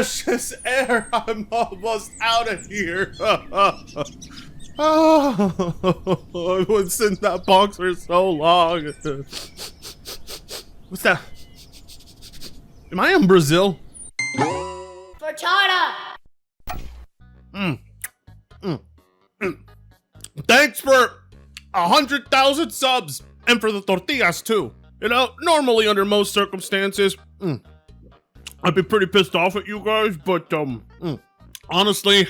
precious air. I'm almost out of here. Oh, I was in that box for so long. What's that? Am I in Brazil? For China. Thanks for 100,000 subs and for the tortillas too. You know, normally under most circumstances, I'd be pretty pissed off at you guys, but honestly,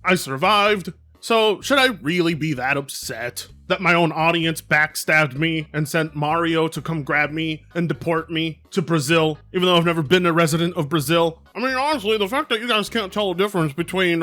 I survived. So should I really be that upset that my own audience backstabbed me and sent Mario to come grab me and deport me to Brazil, even though I've never been a resident of Brazil? I mean, honestly, the fact that you guys can't tell the difference between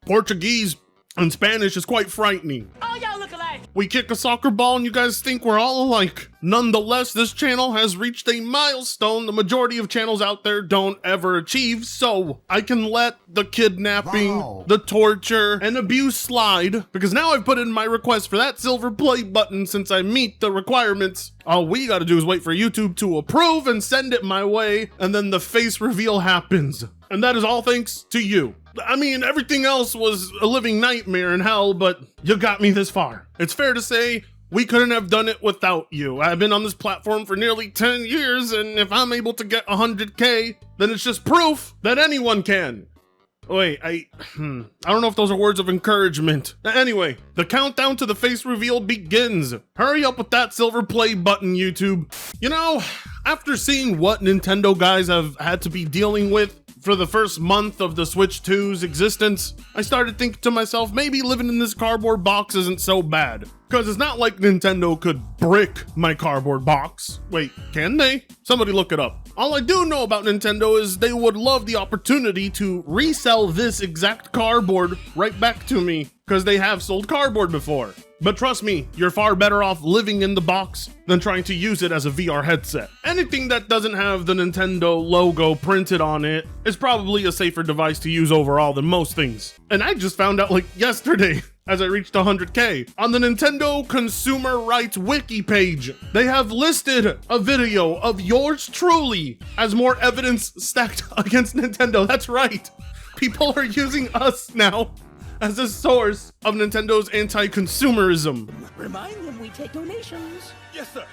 Portuguese and Spanish is quite frightening. Oh, y'all look alike. We kick a soccer ball and you guys think we're all alike. Nonetheless, this channel has reached a milestone the majority of channels out there don't ever achieve, so I can let the kidnapping, the torture, and abuse slide, because now I've put in my request for that silver play button since I meet the requirements. All we gotta do is wait for YouTube to approve and send it my way, and then the face reveal happens. And that is all thanks to you. I mean, everything else was a living nightmare in hell, but you got me this far. It's fair to say we couldn't have done it without you. I've been on this platform for nearly 10 years, and if I'm able to get 100K, then it's just proof that anyone can. Wait, I don't know if those are words of encouragement. Anyway, the countdown to the face reveal begins. Hurry up with that silver play button, YouTube. You know, after seeing what Nintendo guys have had to be dealing with for the first month of the Switch 2's existence, I started thinking to myself, maybe living in this cardboard box isn't so bad. Because it's not like Nintendo could brick my cardboard box. Wait, can they? Somebody look it up. All I do know about Nintendo is they would love the opportunity to resell this exact cardboard right back to me, because they have sold cardboard before. But trust me, you're far better off living in the box than trying to use it as a VR headset. Anything that doesn't have the Nintendo logo printed on it is probably a safer device to use overall than most things. And I just found out like yesterday, as I reached 100K, on the Nintendo Consumer Rights Wiki page, they have listed a video of yours truly as more evidence stacked against Nintendo. That's right. People are using us now as a source of Nintendo's anti-consumerism. Remind them we take donations. Yes, sir.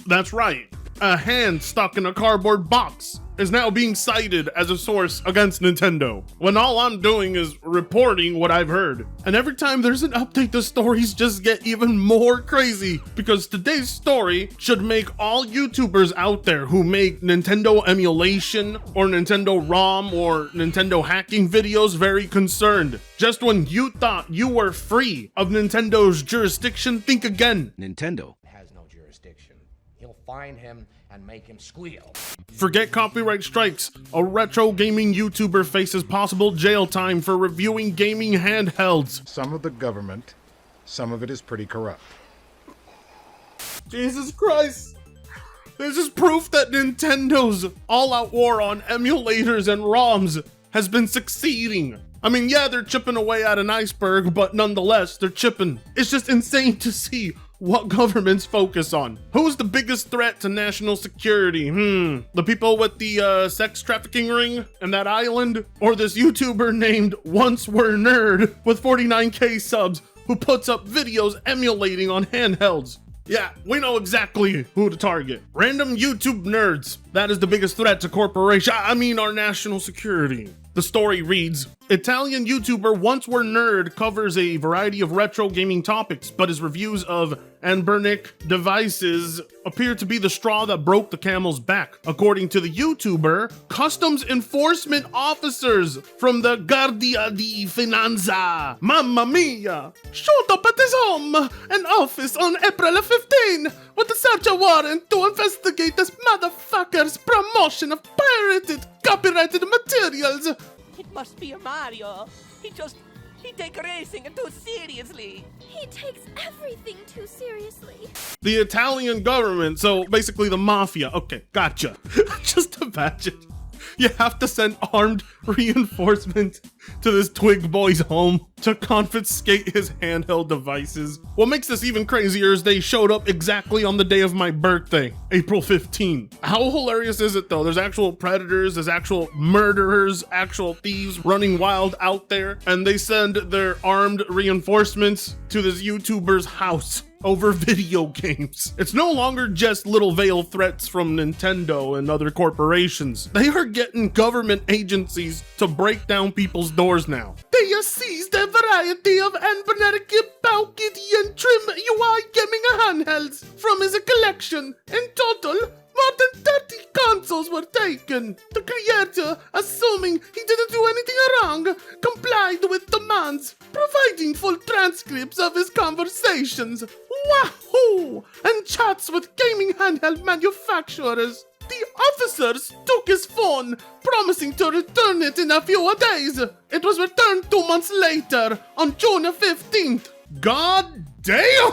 That's right. A hand stuck in a cardboard box is now being cited as a source against Nintendo, when all I'm doing is reporting what I've heard. And every time there's an update, the stories just get even more crazy, because today's story should make all YouTubers out there who make Nintendo emulation or Nintendo ROM or Nintendo hacking videos very concerned. Just when you thought you were free of Nintendo's jurisdiction, think again. Nintendo has no jurisdiction. He'll find him and make him squeal. Forget copyright strikes. A retro gaming YouTuber faces possible jail time for reviewing gaming handhelds. Some of the government, some of it is pretty corrupt. Jesus Christ. This is proof that Nintendo's all-out war on emulators and ROMs has been succeeding. I mean, yeah, they're chipping away at an iceberg, but nonetheless, they're chipping. It's just insane to see what governments focus on. Who's the biggest threat to national security? The people with the sex trafficking ring and that island? Or this YouTuber named Once Were Nerd with 49K subs who puts up videos emulating on handhelds? Yeah, we know exactly who to target. Random YouTube nerds. That is the biggest threat to our national security. The story reads, Italian YouTuber Once Were Nerd covers a variety of retro gaming topics, but his reviews of Anbernic devices appear to be the straw that broke the camel's back. According to the YouTuber, customs enforcement officers from the Guardia di Finanza, mamma mia, showed up at his home and office on April 15 with a search warrant to investigate this motherfucker's promotion of pirated, copyrighted materials. It must be a Mario. He takes racing too seriously. He takes everything too seriously. The Italian government, so basically the mafia. Okay, gotcha. Just imagine. You have to send armed reinforcements to this twig boy's home to confiscate his handheld devices. What makes this even crazier is they showed up exactly on the day of my birthday, April 15. How hilarious is it though? There's actual predators, there's actual murderers, actual thieves running wild out there, and they send their armed reinforcements to this YouTuber's house over video games. It's no longer just little veiled threats from Nintendo and other corporations. They are getting government agencies to break down people's doors now. They have seized a variety of emblematic, bulky, and trim UI gaming handhelds from his collection. In total, more than 30 consoles were taken. The creator, assuming he didn't do anything wrong, complied with demands, providing full transcripts of his conversations, wahoo, and chats with gaming handheld manufacturers. The officers took his phone, promising to return it in a few days. It was returned 2 months later, on June 15th. God damn!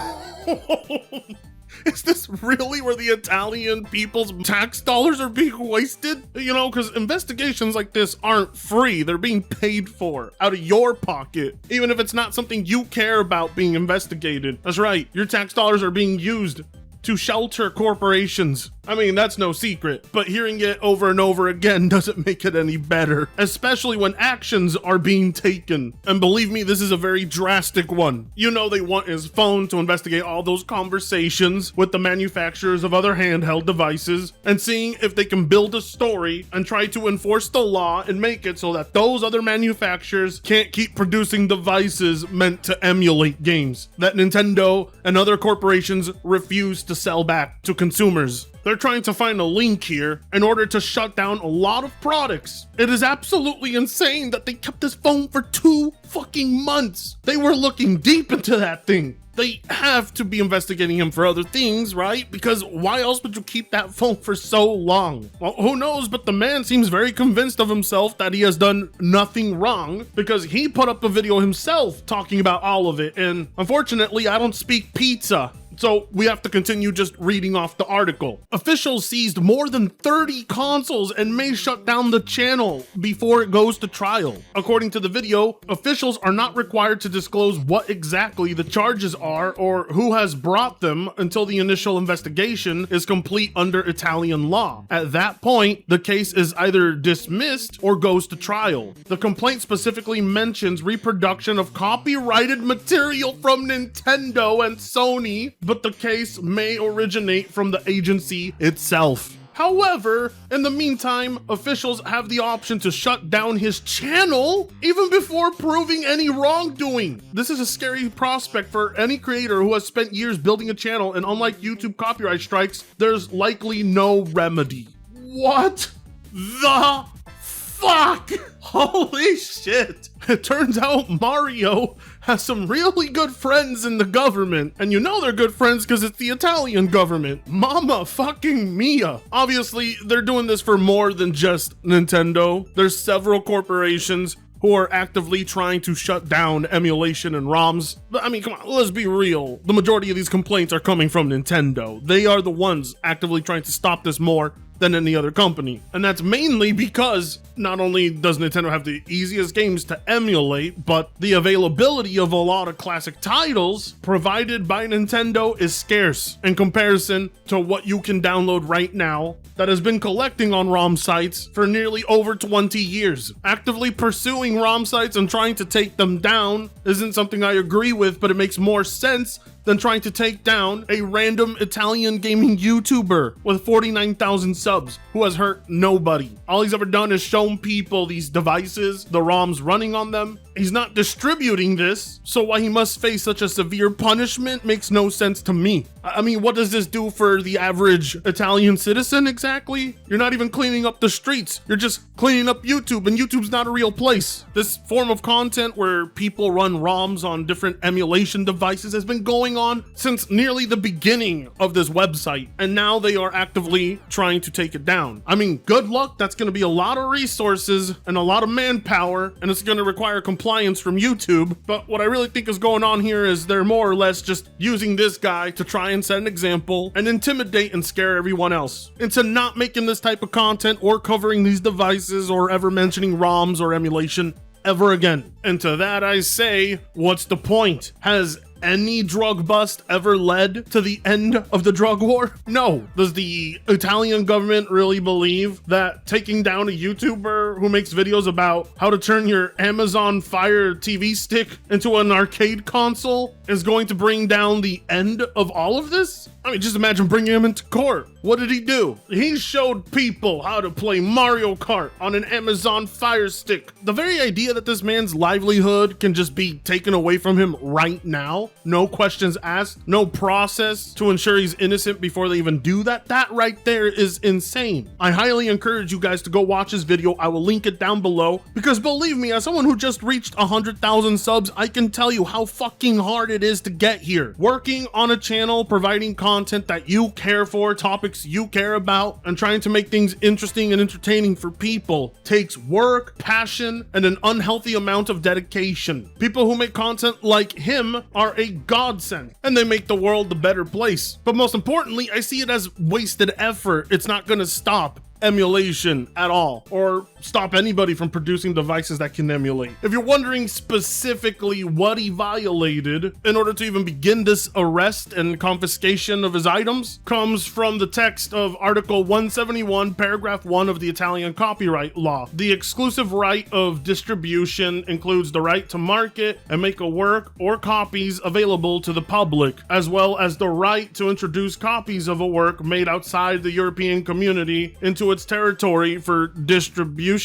Is this really where the Italian people's tax dollars are being wasted? You know, because investigations like this aren't free. They're being paid for out of your pocket, even if it's not something you care about being investigated. That's right. Your tax dollars are being used to shelter corporations. I mean, that's no secret, but hearing it over and over again doesn't make it any better, especially when actions are being taken. And believe me, this is a very drastic one. You know, they want his phone to investigate all those conversations with the manufacturers of other handheld devices and seeing if they can build a story and try to enforce the law and make it so that those other manufacturers can't keep producing devices meant to emulate games that Nintendo and other corporations refuse to sell back to consumers. They're trying to find a link here in order to shut down a lot of products. It is absolutely insane that they kept this phone for 2 fucking months. They were looking deep into that thing. They have to be investigating him for other things, right? Because why else would you keep that phone for so long? Well, who knows, but the man seems very convinced of himself that he has done nothing wrong because he put up a video himself talking about all of it. And unfortunately, I don't speak pizza, so we have to continue just reading off the article. Officials seized more than 30 consoles and may shut down the channel before it goes to trial. According to the video, officials are not required to disclose what exactly the charges are or who has brought them until the initial investigation is complete under Italian law. At that point, the case is either dismissed or goes to trial. The complaint specifically mentions reproduction of copyrighted material from Nintendo and Sony, but the case may originate from the agency itself. However, in the meantime, officials have the option to shut down his channel even before proving any wrongdoing. This is a scary prospect for any creator who has spent years building a channel, and unlike YouTube copyright strikes, there's likely no remedy. What the fuck? Holy shit. It turns out Mario has some really good friends in the government, and you know they're good friends because it's the Italian government. Mama fucking mia. Obviously, they're doing this for more than just Nintendo. There's several corporations who are actively trying to shut down emulation and ROMs. But I mean, come on, let's be real. The majority of these complaints are coming from Nintendo. They are the ones actively trying to stop this more than any other company. And that's mainly because not only does Nintendo have the easiest games to emulate, but the availability of a lot of classic titles provided by Nintendo is scarce in comparison to what you can download right now that has been collecting on ROM sites for nearly over 20 years. Actively pursuing ROM sites and trying to take them down isn't something I agree with, but it makes more sense than trying to take down a random Italian gaming YouTuber with 49,000 subs who has hurt nobody. All he's ever done is shown people these devices, the ROMs running on them. He's not distributing this, so why he must face such a severe punishment makes no sense to me. I mean, what does this do for the average Italian citizen exactly? You're not even cleaning up the streets. You're just cleaning up YouTube, and YouTube's not a real place. This form of content where people run ROMs on different emulation devices has been going on since nearly the beginning of this website, and now they are actively trying to take it down. I mean, good luck. That's going to be a lot of resources and a lot of manpower, and it's going to require complete compliance from YouTube. But what I really think is going on here is they're more or less just using this guy to try and set an example and intimidate and scare everyone else into not making this type of content or covering these devices or ever mentioning ROMs or emulation ever again. And to that I say, what's the point? Has any drug bust ever led to the end of the drug war? No. Does the Italian government really believe that taking down a YouTuber who makes videos about how to turn your Amazon Fire TV stick into an arcade console is going to bring down the end of all of this? I mean, just imagine bringing him into court. What did he do? He showed people how to play Mario Kart on an Amazon Fire Stick. The very idea that this man's livelihood can just be taken away from him right now, no questions asked, no process to ensure he's innocent before they even do that, that right there is insane. I highly encourage you guys to go watch his video. I will link it down below, because believe me, as someone who just reached 100,000 subs, I can tell you how fucking hard it is to get here. Working on a channel, providing content that you care for, topics you care about, and trying to make things interesting and entertaining for people takes work, passion, and an unhealthy amount of dedication. People who make content like him are a godsend, and they make the world a better place. But most importantly, I see it as wasted effort. It's not gonna stop emulation at all, or stop anybody from producing devices that can emulate. If you're wondering specifically what he violated in order to even begin this arrest and confiscation of his items, comes from the text of Article 171, Paragraph 1 of the Italian copyright law. The exclusive right of distribution includes the right to market and make a work or copies available to the public, as well as the right to introduce copies of a work made outside the European community into its territory for distribution.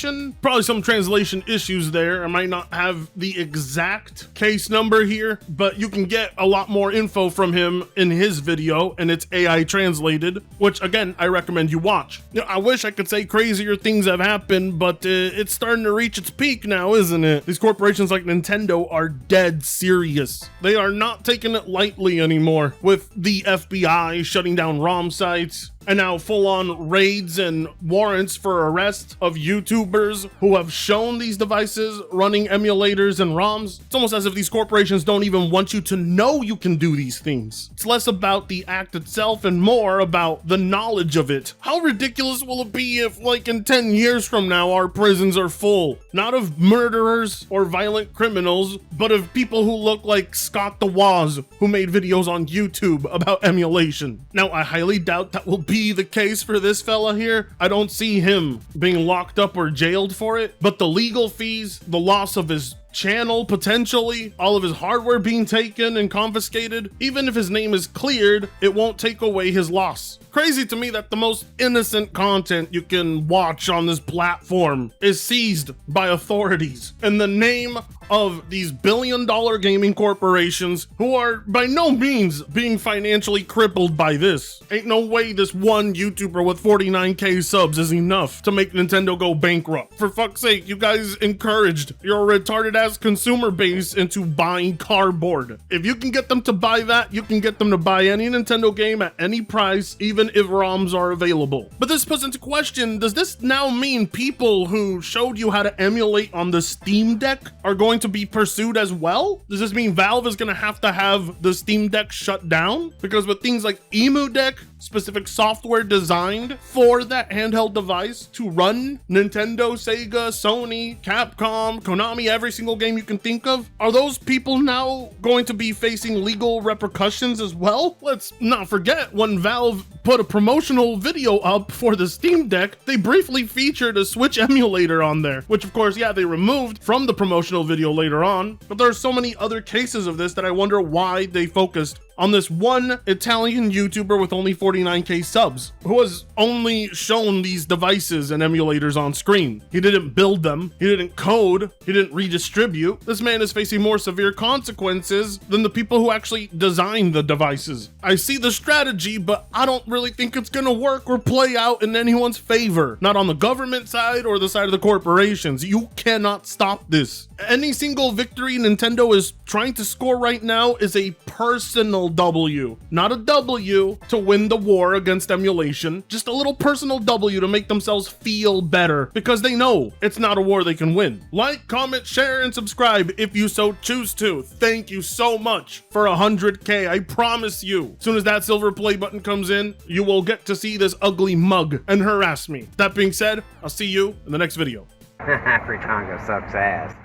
Probably some translation issues there. I might not have the exact case number here, but you can get a lot more info from him in his video, and it's AI translated, which again, I recommend you watch. You know, I wish I could say crazier things have happened, but it's starting to reach its peak now, isn't it? These corporations like Nintendo are dead serious. They are not taking it lightly anymore, with the FBI shutting down ROM sites, and now full-on raids and warrants for arrest of YouTubers who have shown these devices running emulators and ROMs. It's almost as if these corporations don't even want you to know you can do these things. It's less about the act itself and more about the knowledge of it. How ridiculous will it be if, like, in 10 years from now, our prisons are full, not of murderers or violent criminals, but of people who look like Scott the Woz, who made videos on YouTube about emulation. Now, I highly doubt that will be the case for this fella here. I don't see him being locked up or jailed for it, but the legal fees, the loss of his channel, potentially all of his hardware being taken and confiscated, even if his name is cleared, it won't take away his loss. Crazy to me that the most innocent content you can watch on this platform is seized by authorities in the name of these billion-dollar gaming corporations who are by no means being financially crippled by this. Ain't no way this one YouTuber with 49k subs is enough to make Nintendo go bankrupt. For fuck's sake, you guys encouraged your retarded-ass consumer base into buying cardboard. If you can get them to buy that, you can get them to buy any Nintendo game at any price, even if ROMs are available. But this puts into question, does this now mean people who showed you how to emulate on the Steam Deck are going to be pursued as well? Does this mean Valve is going to have the Steam Deck shut down? Because with things like Emu Deck, specific software designed for that handheld device to run Nintendo, Sega, Sony, Capcom, Konami, every single game you can think of, are those people now going to be facing legal repercussions as well? Let's not forget, when Valve put a promotional video up for the Steam Deck, they briefly featured a Switch emulator on there, which of course, yeah, they removed from the promotional video later on. But there are so many other cases of this that I wonder why they focused on this one Italian YouTuber with only 49k subs, who has only shown these devices and emulators on screen. He didn't build them, he didn't code, he didn't redistribute. This man is facing more severe consequences than the people who actually designed the devices. I see the strategy, but I don't really think it's gonna work or play out in anyone's favor. Not on the government side or the side of the corporations. You cannot stop this. Any single victory Nintendo is trying to score right now is a personal W. Not a W to win the war against emulation, just a little personal W to make themselves feel better, because they know it's not a war they can win. Like, comment, share, and subscribe if you so choose to. Thank you so much for 100K. I promise you, as soon as that silver play button comes in, you will get to see this ugly mug and harass me. That being said, I'll see you in the next video. Fritongo sucks ass.